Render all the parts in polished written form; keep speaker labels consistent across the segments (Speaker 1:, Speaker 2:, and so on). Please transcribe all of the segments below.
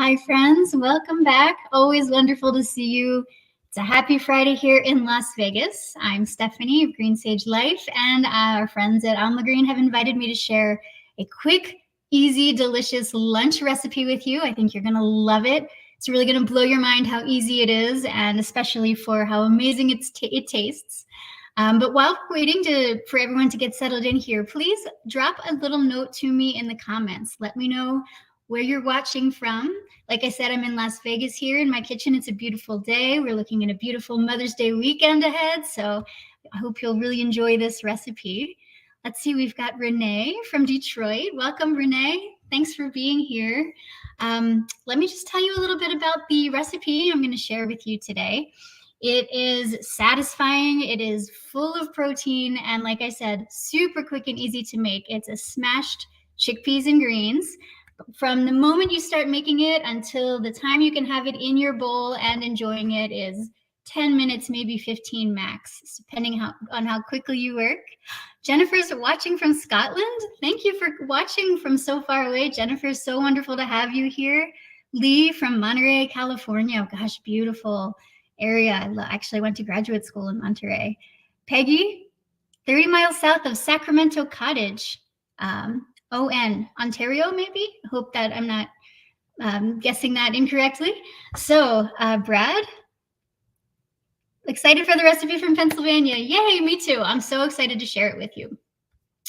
Speaker 1: Hi, friends. Welcome back. Always wonderful to see you. It's a happy Friday here in Las Vegas. I'm Stefanie of Green Sage Life, and our friends at On the Green have invited me to share a quick, easy, delicious lunch recipe with you. I think you're going to love it. It's really going to blow your mind how easy it is, and especially for how amazing it tastes. But while we're waiting for everyone to get settled in here, please drop a little note to me in the comments. Let me know where you're watching from. Like I said, I'm in Las Vegas here in my kitchen. It's a beautiful day. We're looking at a beautiful Mother's Day weekend ahead. So I hope you'll really enjoy this recipe. Let's see, we've got Renee from Detroit. Welcome, Renee. Thanks for being here. Let me just tell you a little bit about the recipe I'm going to share with you today. It is satisfying, it is full of protein, and like I said, super quick and easy to make. It's a smashed chickpeas and greens. From the moment you start making it until the time you can have it in your bowl and enjoying it is 10 minutes, maybe 15 max, depending on how quickly you work. Jennifer's watching from Scotland. Thank you for watching from so far away. Jennifer, so wonderful to have you here. Lee from Monterey, California. Oh, gosh, beautiful area. Actually, I went to graduate school in Monterey. Peggy, 30 miles south of Sacramento Cottage. Ontario, maybe? I hope that I'm not guessing that incorrectly. So, Brad, excited for the recipe from Pennsylvania. Yay, me too. I'm so excited to share it with you.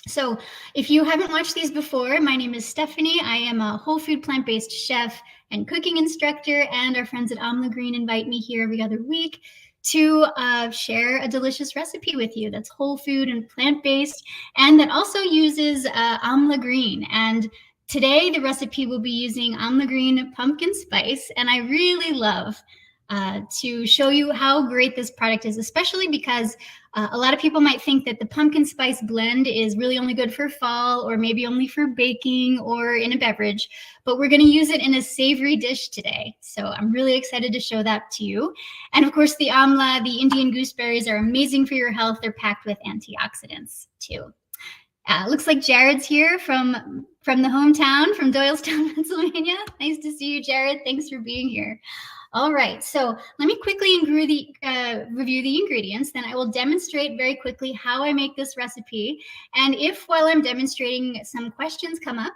Speaker 1: So if you haven't watched these before, my name is Stefanie. I am a whole food plant-based chef and cooking instructor, and our friends at On the Green invite me here every other week to share a delicious recipe with you that's whole food and plant-based, and that also uses amla green. And today the recipe will be using amla green pumpkin spice, and I really love to show you how great this product is, especially because a lot of people might think that the pumpkin spice blend is really only good for fall or maybe only for baking or in a beverage, but we're going to use it in a savory dish today. So I'm really excited to show that to you. And of course, the amla, the Indian gooseberries are amazing for your health. They're packed with antioxidants too. Looks like Jared's here from the hometown, from Doylestown, Pennsylvania. Nice to see you, Jared. Thanks for being here. All right, so let me quickly review the ingredients, then I will demonstrate very quickly how I make this recipe. And if while I'm demonstrating some questions come up,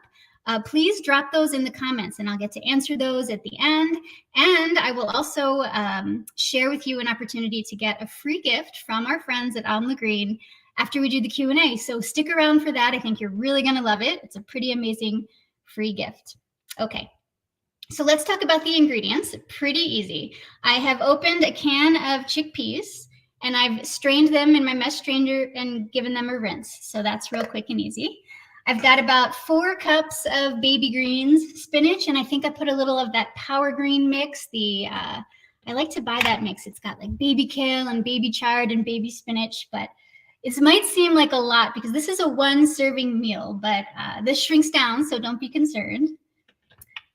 Speaker 1: please drop those in the comments and I'll get to answer those at the end. And I will also share with you an opportunity to get a free gift from our friends at On the Green after we do the Q&A. So stick around for that. I think you're really gonna love it. It's a pretty amazing free gift. Okay. So let's talk about the ingredients. Pretty easy. I have opened a can of chickpeas and I've strained them in my mesh strainer and given them a rinse. So that's real quick and easy. I've got about 4 cups of baby greens, spinach, and I think I put a little of that power green mix. I like to buy that mix. It's got like baby kale and baby chard and baby spinach, but it might seem like a lot because this is a 1-serving meal, but this shrinks down, so don't be concerned.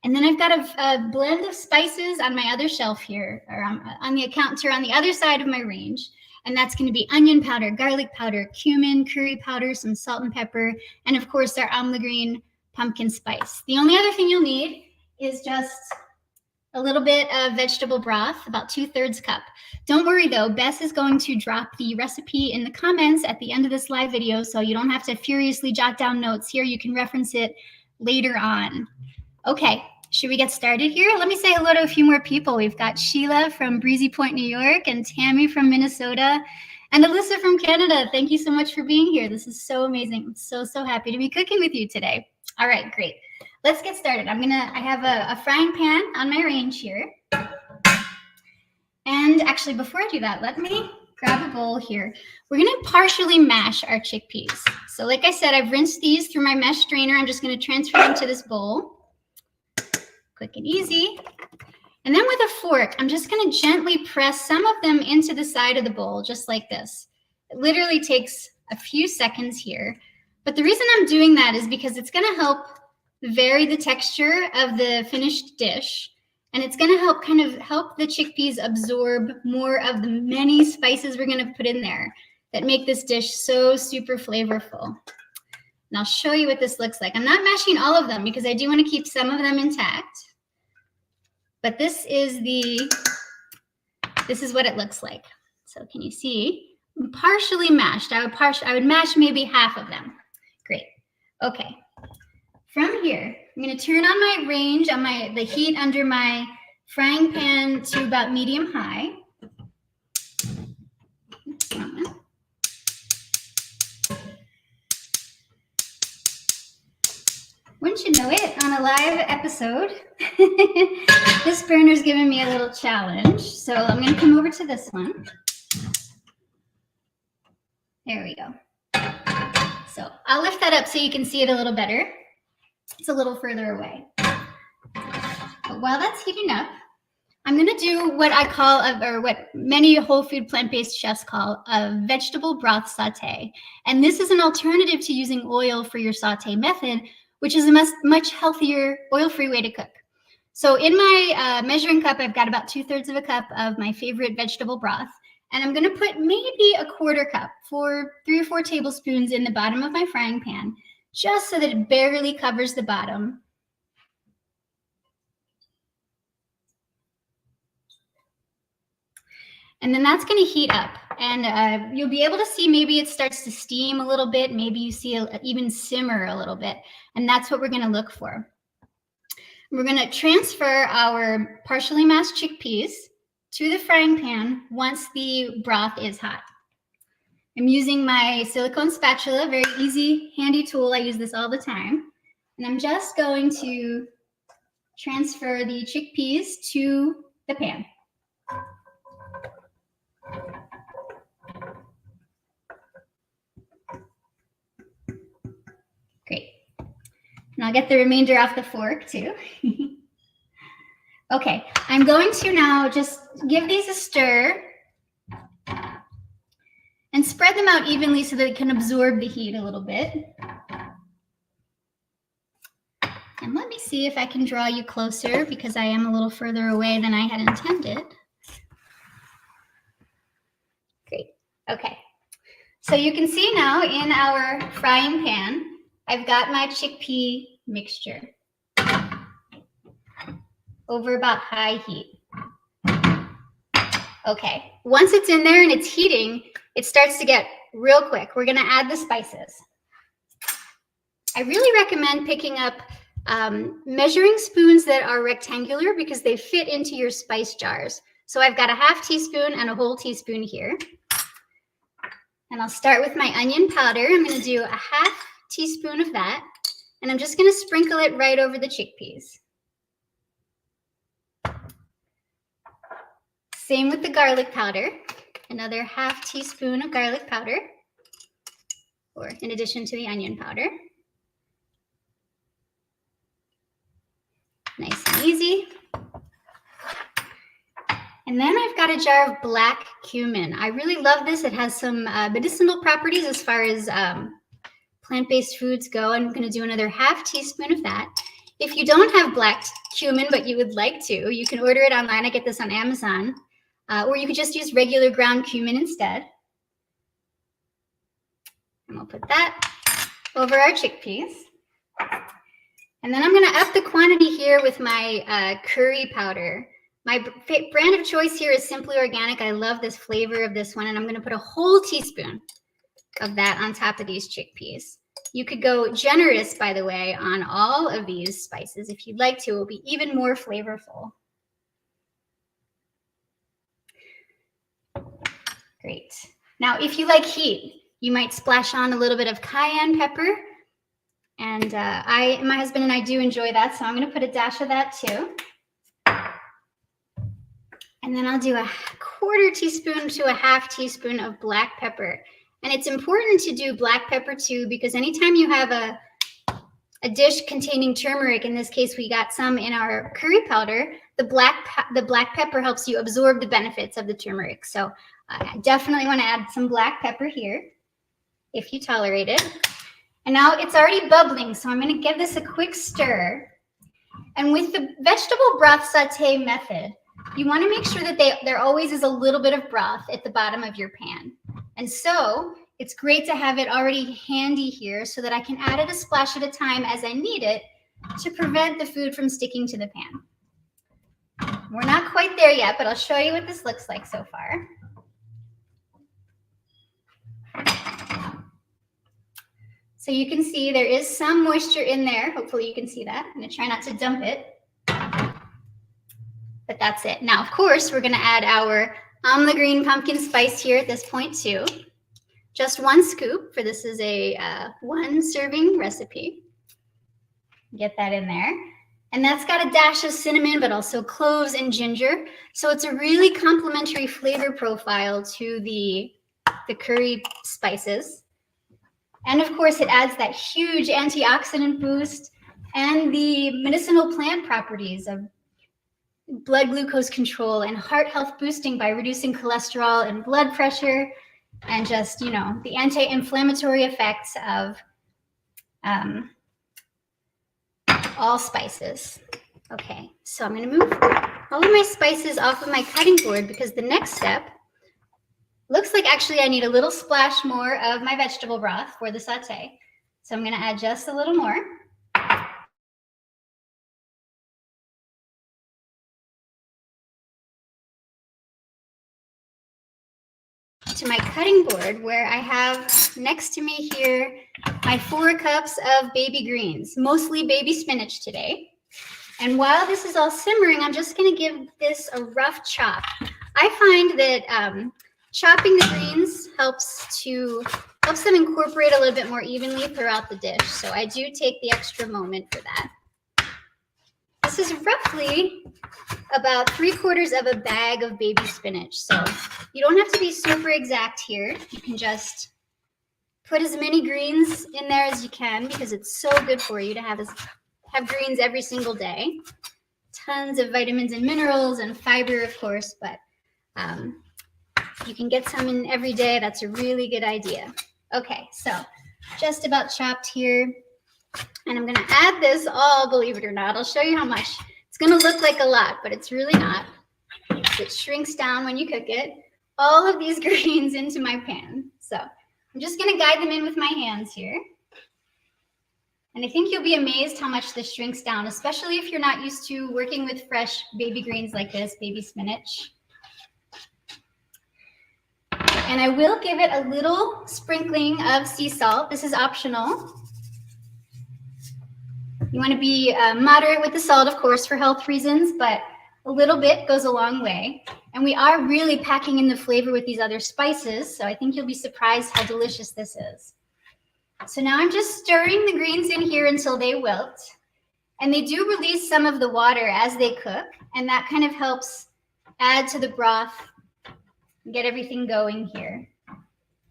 Speaker 1: And then I've got a blend of spices on my other shelf here, or on the counter on the other side of my range. And that's going to be onion powder, garlic powder, cumin, curry powder, some salt and pepper, and of course our amla green pumpkin spice. The only other thing you'll need is just a little bit of vegetable broth, about 2/3 cup. Don't worry though, Bess is going to drop the recipe in the comments at the end of this live video, so you don't have to furiously jot down notes here. You can reference it later on. Okay, should we get started here? Let me say hello to a few more people. We've got Sheila from Breezy Point, New York, and Tammy from Minnesota, and Alyssa from Canada. Thank you so much for being here. This is so amazing. I'm so happy to be cooking with you today. All right, great. Let's get started. I have a frying pan on my range here. And actually, before I do that, let me grab a bowl here. We're gonna partially mash our chickpeas. So like I said, I've rinsed these through my mesh strainer. I'm just gonna transfer them to this bowl. Quick and easy. And then with a fork, I'm just going to gently press some of them into the side of the bowl, just like this. It literally takes a few seconds here. But the reason I'm doing that is because it's going to help vary the texture of the finished dish. And it's going to help the chickpeas absorb more of the many spices we're going to put in there that make this dish so super flavorful. And I'll show you what this looks like. I'm not mashing all of them because I do want to keep some of them intact. but this is what it looks like. So can you see? Partially mashed. I would mash maybe half of them. Great. Okay. From here, I'm going to turn on my range on the heat under my frying pan to about medium high. Wouldn't you know it, on a live episode, this burner's giving me a little challenge. So I'm going to come over to this one. There we go. So I'll lift that up so you can see it a little better. It's a little further away. But while that's heating up, I'm going to do what I call, or what many whole food plant-based chefs call, a vegetable broth saute. And this is an alternative to using oil for your saute method, which is a much healthier, oil-free way to cook. So in my measuring cup, I've got about 2/3 of a cup of my favorite vegetable broth. And I'm going to put maybe a 1/4 cup, 3 or 4 tablespoons in the bottom of my frying pan, just so that it barely covers the bottom. And then that's going to heat up, and you'll be able to see maybe it starts to steam a little bit. Maybe you see even simmer a little bit, and that's what we're going to look for. We're going to transfer our partially mashed chickpeas to the frying pan once the broth is hot. I'm using my silicone spatula, very easy, handy tool. I use this all the time. And I'm just going to transfer the chickpeas to the pan. Great. And I'll get the remainder off the fork too. Okay, I'm going to now just give these a stir and spread them out evenly so that it can absorb the heat a little bit. And let me see if I can draw you closer, because I am a little further away than I had intended. Great, okay. So you can see now in our frying pan, I've got my chickpea mixture over about high heat. Okay, once it's in there and it's heating, it starts to get real quick. We're gonna add the spices. I really recommend picking up measuring spoons that are rectangular, because they fit into your spice jars. So I've got a 1/2 teaspoon and a whole teaspoon here. And I'll start with my onion powder. I'm gonna do a 1/2 teaspoon of that, and I'm just gonna sprinkle it right over the chickpeas. Same with the garlic powder, another 1/2 teaspoon of garlic powder, or in addition to the onion powder. Nice and easy. And then I've got a jar of black cumin. I really love this. It has some medicinal properties as far as plant-based foods go. I'm going to do another 1/2 teaspoon of that. If you don't have black cumin, but you would like to, you can order it online. I get this on Amazon. Or you could just use regular ground cumin instead. And we'll put that over our chickpeas. And then I'm going to up the quantity here with my curry powder. My brand of choice here is Simply Organic. I love this flavor of this one, and I'm going to put a whole teaspoon of that on top of these chickpeas. You could go generous, by the way, on all of these spices. If you'd like to, it will be even more flavorful. Great. Now, if you like heat, you might splash on a little bit of cayenne pepper. And my husband and I do enjoy that, so I'm going to put a dash of that too. And then I'll do a 1/4 teaspoon to a 1/2 teaspoon of black pepper. And it's important to do black pepper too, because anytime you have a dish containing turmeric, in this case we got some in our curry powder, the black pepper helps you absorb the benefits of the turmeric. So I definitely want to add some black pepper here, if you tolerate it. And now it's already bubbling, so I'm going to give this a quick stir. And with the vegetable broth saute method, you want to make sure that there always is a little bit of broth at the bottom of your pan. And so it's great to have it already handy here so that I can add it a splash at a time as I need it to prevent the food from sticking to the pan. We're not quite there yet, but I'll show you what this looks like so far. So you can see there is some moisture in there. Hopefully you can see that. I'm going to try not to dump it. But that's it. Now, of course, we're going to add our amla green pumpkin spice here at this point too. Just 1 scoop, for this is a 1 serving recipe. Get that in there. And that's got a dash of cinnamon, but also cloves and ginger. So it's a really complementary flavor profile to the curry spices. And of course, it adds that huge antioxidant boost and the medicinal plant properties of blood glucose control and heart health boosting by reducing cholesterol and blood pressure, and just, you know, the anti-inflammatory effects of all spices. Okay, so I'm going to move all of my spices off of my cutting board because the next step looks like actually I need a little splash more of my vegetable broth for the saute. So I'm going to add just a little more. To my cutting board, where I have next to me here my 4 cups of baby greens, mostly baby spinach today. And while this is all simmering, I'm just going to give this a rough chop. I find that chopping the greens helps them incorporate a little bit more evenly throughout the dish. So I do take the extra moment for that. This is roughly about 3/4 of a bag of baby spinach. So you don't have to be super exact here. You can just put as many greens in there as you can because it's so good for you to have greens every single day. Tons of vitamins and minerals and fiber, of course, but you can get some in every day. That's a really good idea. Okay, so just about chopped here. And I'm going to add this all, believe it or not. I'll show you how much. It's going to look like a lot, but it's really not. It shrinks down when you cook it. All of these greens into my pan. So I'm just going to guide them in with my hands here. And I think you'll be amazed how much this shrinks down, especially if you're not used to working with fresh baby greens like this, baby spinach. And I will give it a little sprinkling of sea salt. This is optional. You want to be moderate with the salt, of course, for health reasons, but a little bit goes a long way. And we are really packing in the flavor with these other spices, so I think you'll be surprised how delicious this is. So now I'm just stirring the greens in here until they wilt. And they do release some of the water as they cook, and that kind of helps add to the broth and get everything going here.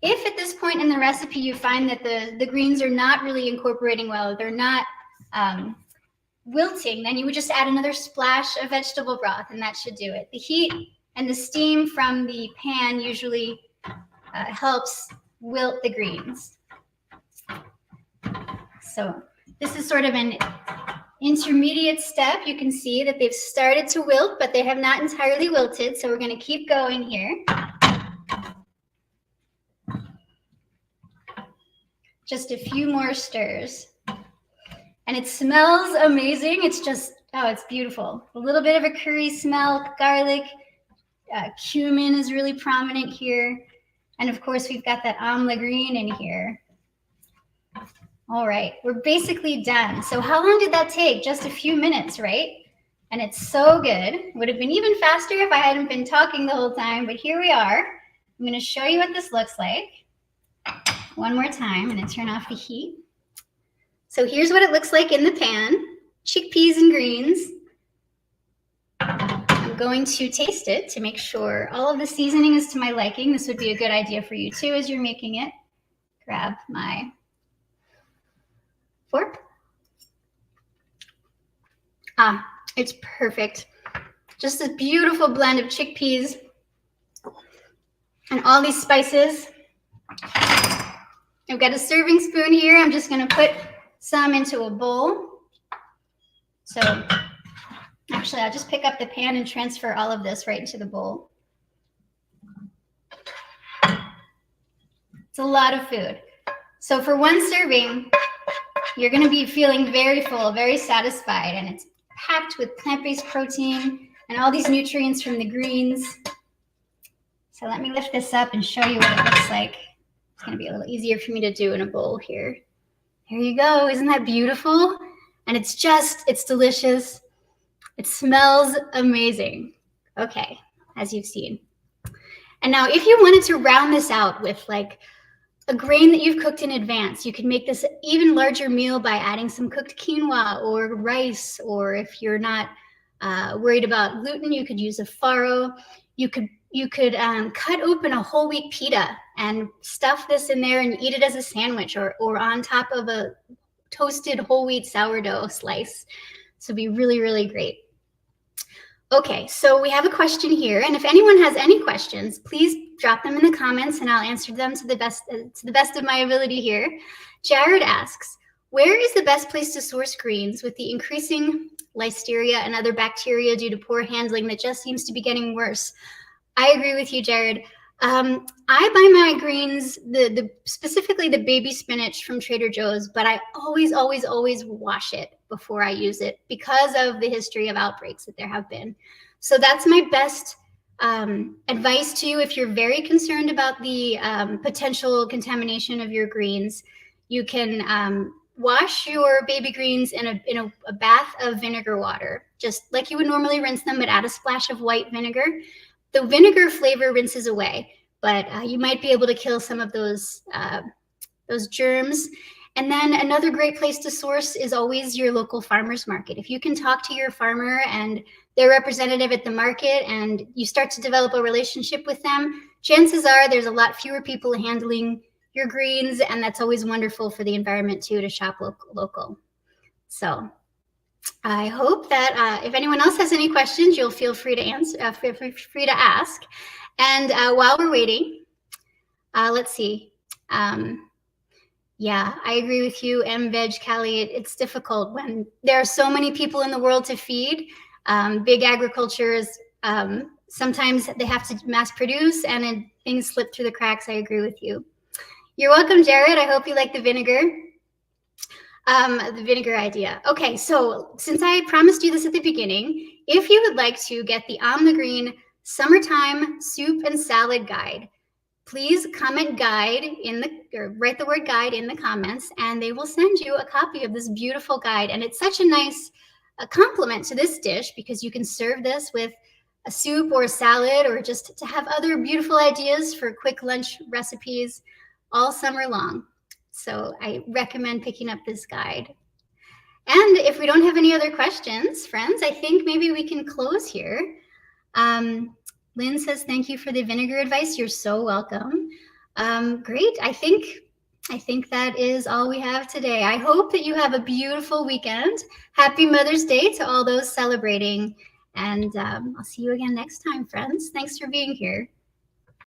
Speaker 1: If at this point in the recipe you find that the greens are not really incorporating well, they're not wilting, then you would just add another splash of vegetable broth, and that should do it. The heat and the steam from the pan usually helps wilt the greens. So this is sort of an intermediate step. You can see that they've started to wilt, but they have not entirely wilted, so we're going to keep going here. Just a few more stirs. And it smells amazing. It's just, oh, it's beautiful. A little bit of a curry smell, garlic, cumin is really prominent here. And of course, we've got that amla green in here. All right, we're basically done. So how long did that take? Just a few minutes, right? And it's so good. Would have been even faster if I hadn't been talking the whole time, but here we are. I'm going to show you what this looks like. One more time, and then turn off the heat. So here's what it looks like in the pan. Chickpeas and greens. I'm going to taste it to make sure all of the seasoning is to my liking. This would be a good idea for you too as you're making it. Grab my fork. Ah, it's perfect. Just a beautiful blend of chickpeas and all these spices. I've got a serving spoon here. I'm just going to put some into a bowl. So actually, I'll just pick up the pan and transfer all of this right into the bowl. It's a lot of food. So for one serving, you're going to be feeling very full, very satisfied, and it's packed with plant-based protein, and all these nutrients from the greens. So let me lift this up and show you what it looks like. It's gonna be a little easier for me to do in a bowl here. There you go, isn't that beautiful? And it's delicious. It smells amazing. Okay, as you've seen. And now if you wanted to round this out with like a grain that you've cooked in advance, you can make this an even larger meal by adding some cooked quinoa or rice, or if you're not worried about gluten, you could use a farro. You could cut open a whole wheat pita and stuff this in there and eat it as a sandwich, or on top of a toasted whole wheat sourdough slice. So it'd be really, really great. Okay, so we have a question here, and if anyone has any questions, please drop them in the comments and I'll answer them to the best of my ability here. Jared asks, where is the best place to source greens with the increasing listeria and other bacteria due to poor handling that just seems to be getting worse? I agree with you, Jared. I buy my greens, specifically the baby spinach from Trader Joe's, but I always wash it before I use it because of the history of outbreaks that there have been. So that's my best advice to you if you're very concerned about the potential contamination of your greens. You can wash your baby greens in a bath of vinegar water, just like you would normally rinse them, but add a splash of white vinegar. The vinegar flavor rinses away, but you might be able to kill some of those germs. And then another great place to source is always your local farmer's market. If you can talk to your farmer and their representative at the market and you start to develop a relationship with them, chances are there's a lot fewer people handling your greens, and that's always wonderful for the environment too, to shop local. So I hope that if anyone else has any questions, you'll feel free to ask. And while we're waiting, let's see. Yeah, I agree with you, Veg Callie. It's difficult when there are so many people in the world to feed. Big agriculture is sometimes they have to mass produce, and things slip through the cracks. I agree with you. You're welcome, Jared. I hope you like the vinegar. The vinegar idea. Okay, so since I promised you this at the beginning, if you would like to get the On the Green Summertime Soup and Salad Guide, please comment guide or write the word guide in the comments, and they will send you a copy of this beautiful guide. And it's such a nice complement to this dish because you can serve this with a soup or a salad, or just to have other beautiful ideas for quick lunch recipes all summer long. So I recommend picking up this guide. And if we don't have any other questions, friends, I think maybe we can close here. Lynn says, thank you for the vinegar advice. You're so welcome. Great. I think that is all we have today. I hope that you have a beautiful weekend. Happy Mother's Day to all those celebrating. And I'll see you again next time, friends. Thanks for being here.